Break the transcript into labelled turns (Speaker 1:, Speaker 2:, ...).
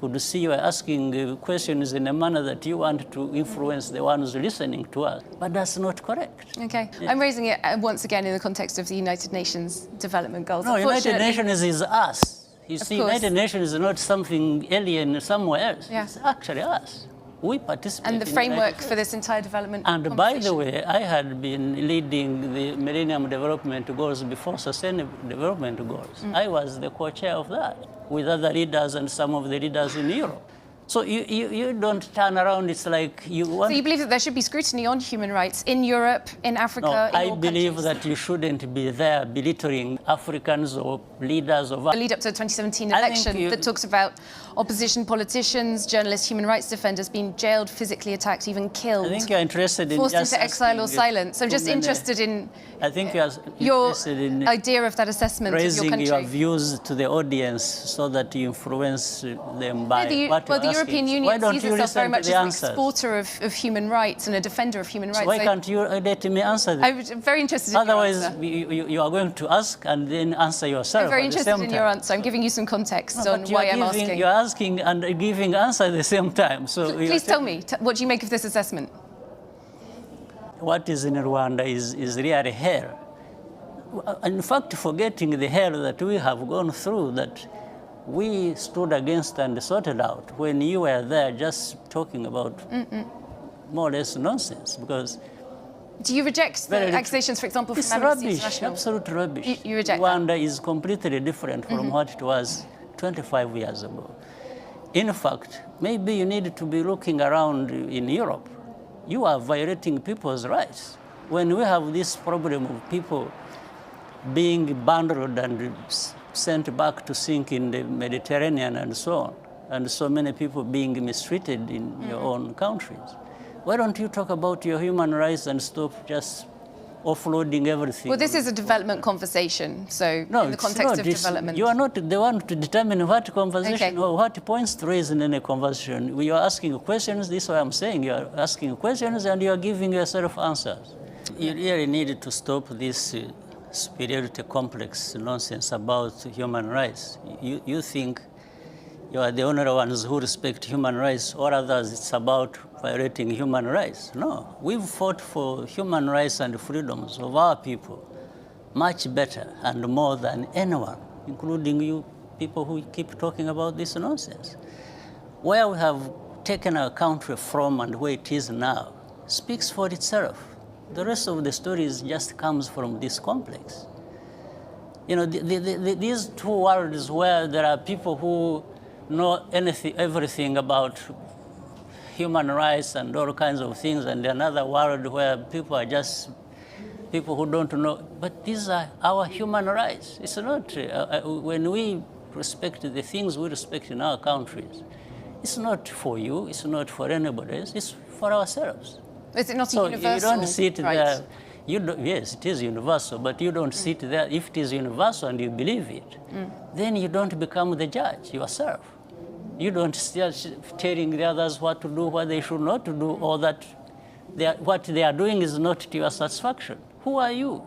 Speaker 1: could see you are asking questions in a manner that you want to influence the ones listening to us. But that's not correct.
Speaker 2: Okay. Yeah. I'm raising it once again in the context of the United Nations Development Goals.
Speaker 1: No, United Nations is us. You see, United Nations is not something alien somewhere else.
Speaker 2: Yeah.
Speaker 1: It's actually us. We participate
Speaker 2: and the framework for this entire development.
Speaker 1: And by the way, I had been leading the Millennium Development Goals before Sustainable Development Goals. I was the co-chair of that with other leaders and some of the leaders in Europe. So you don't turn around, it's like you want...
Speaker 2: So you believe that there should be scrutiny on human rights in Europe, in Africa,
Speaker 1: no,
Speaker 2: in
Speaker 1: I believe that you shouldn't be there belittling Africans or leaders of...
Speaker 2: The lead up to the 2017 election that talks about opposition politicians, journalists, human rights defenders being jailed, physically attacked, even killed.
Speaker 1: I think you're interested in
Speaker 2: forced into exile or silence. I'm just interested in your idea of that assessment of your country.
Speaker 1: Raising your views to the audience so that you influence them by what you're
Speaker 2: the European
Speaker 1: asking.
Speaker 2: Union sees itself very much as an exporter of human rights and a defender of human rights.
Speaker 1: So why can't you let me answer this?
Speaker 2: I'm very interested in
Speaker 1: Otherwise,
Speaker 2: your answer.
Speaker 1: you are going to ask and then answer yourself.
Speaker 2: I'm very interested in your answer. I'm giving you some context on why I'm asking.
Speaker 1: You're asking and giving answer at the same time. So
Speaker 2: please tell me, what do you make of this assessment?
Speaker 1: What is in Rwanda is really hell. In fact, forgetting the hell that we have gone through, that we stood against and sorted out when you were there just talking about more or less nonsense. Because
Speaker 2: do you reject the accusations, for example, from Amnesty International?
Speaker 1: It's rubbish, absolute rubbish.
Speaker 2: You reject
Speaker 1: Rwanda
Speaker 2: that?
Speaker 1: is completely different from what it was 25 years ago. In fact, maybe you need to be looking around in Europe. You are violating people's rights. When we have this problem of people being bundled and sent back to sink in the Mediterranean and so on, and so many people being mistreated in your own countries, why don't you talk about your human rights and stop just offloading everything?
Speaker 2: Well, this is a development conversation, so
Speaker 1: no,
Speaker 2: in the context of development.
Speaker 1: You are not the one to determine what conversation or what points to raise in any conversation. You are asking questions, this is what I'm saying. You are asking questions and you are giving yourself answers. You really need to stop this superiority complex nonsense about human rights. You think you are the only ones who respect human rights, or others it's about violating human rights. No, we've fought for human rights and freedoms of our people much better and more than anyone, including you people who keep talking about this nonsense. Where we have taken our country from and where it is now speaks for itself. The rest of the stories just comes from this complex. You know, these two worlds where there are people who know everything about human rights and all kinds of things, and another world where people are just people who don't know. But these are our human rights. It's not, when we respect the things we respect in our countries, it's not for you, it's not for anybody else, it's for ourselves.
Speaker 2: Is it not
Speaker 1: so
Speaker 2: universal?
Speaker 1: You don't sit there. Yes, it is universal, but you don't sit there. If it is universal and you believe it, then you don't become the judge yourself. You don't start telling the others what to do, what they should not to do, or that what they are doing is not to your satisfaction. Who are you?